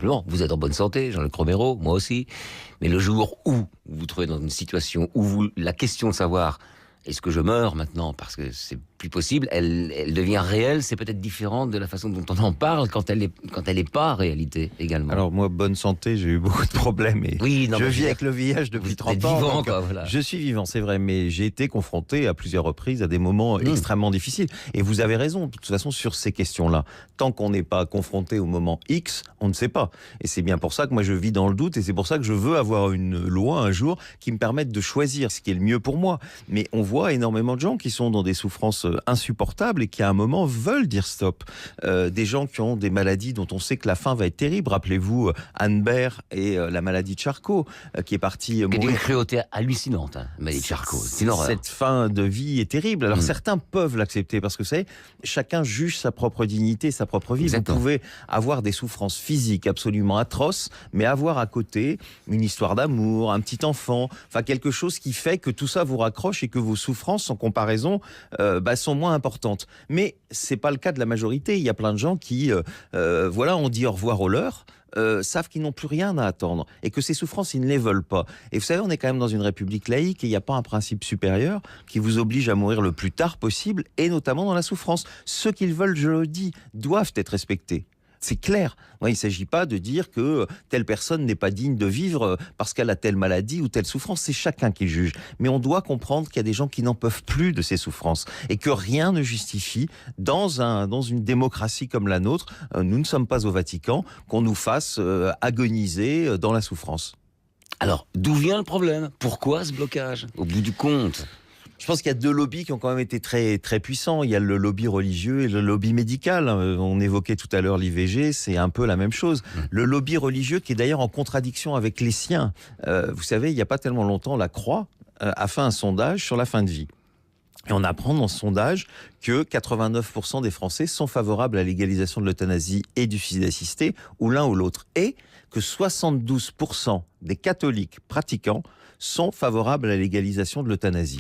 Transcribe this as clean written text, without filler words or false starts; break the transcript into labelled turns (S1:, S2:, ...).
S1: simplement, vous êtes en bonne santé, Jean-Luc Romero, moi aussi. Mais le jour où vous vous trouvez dans une situation où la question de savoir est-ce que je meurs maintenant parce que c'est plus possible, elle devient réelle. C'est peut-être différent de la façon dont on en parle quand elle est pas réalité également.
S2: Alors moi, bonne santé, j'ai eu beaucoup de problèmes et
S1: Oui, non,
S2: je
S1: mais
S2: vis avec le VIH depuis
S1: vous
S2: 30
S1: êtes
S2: ans.
S1: vivant,
S2: donc,
S1: quoi, voilà.
S2: Je suis vivant, c'est vrai, mais j'ai été confronté à plusieurs reprises à des moments extrêmement difficiles. Et vous avez raison, de toute façon, sur ces questions-là. Tant qu'on n'est pas confronté au moment X, on ne sait pas. Et c'est bien pour ça que moi je vis dans le doute et c'est pour ça que je veux avoir une loi un jour qui me permette de choisir ce qui est le mieux pour moi. Mais on voit énormément de gens qui sont dans des souffrances insupportables et qui à un moment veulent dire stop. Des gens qui ont des maladies dont on sait que la fin va être terrible. Rappelez-vous Anne Bert et la maladie de Charcot qui est partie
S1: C'est
S2: mourir.
S1: une cruauté hallucinante, hein, maladie de Charcot. C'est une horreur.
S2: Cette fin de vie est terrible. Alors certains peuvent l'accepter parce que vous savez, chacun juge sa propre dignité, sa propre vie.
S1: Exactement.
S2: Vous pouvez avoir des souffrances physiques absolument atroces, mais avoir à côté une histoire d'amour, un petit enfant, enfin quelque chose qui fait que tout ça vous raccroche et que vos souffrances en comparaison sont moins importantes. Mais c'est pas le cas de la majorité. Il y a plein de gens qui, voilà, on dit au revoir aux leurs. Savent qu'ils n'ont plus rien à attendre et que ces souffrances, ils ne les veulent pas. Et vous savez, on est quand même dans une république laïque et il n'y a pas un principe supérieur qui vous oblige à mourir le plus tard possible et notamment dans la souffrance. Ceux qu'ils veulent, je le dis, doivent être respectés. C'est clair. Il ne s'agit pas de dire que telle personne n'est pas digne de vivre parce qu'elle a telle maladie ou telle souffrance. C'est chacun qui juge. Mais on doit comprendre qu'il y a des gens qui n'en peuvent plus de ces souffrances et que rien ne justifie, dans une démocratie comme la nôtre, nous ne sommes pas au Vatican, qu'on nous fasse agoniser dans la souffrance.
S1: Alors, d'où vient le problème? Pourquoi ce blocage, au bout du compte?
S2: Je pense qu'il y a deux lobbies qui ont quand même été très, très puissants. Il y a le lobby religieux et le lobby médical. On évoquait tout à l'heure l'IVG, c'est un peu la même chose. Le lobby religieux qui est d'ailleurs en contradiction avec les siens. Vous savez, il n'y a pas tellement longtemps, la Croix a fait un sondage sur la fin de vie. Et on apprend dans ce sondage que 89% des Français sont favorables à la légalisation de l'euthanasie et du suicide assisté, ou l'un ou l'autre. Et que 72% des catholiques pratiquants sont favorables à la légalisation de l'euthanasie.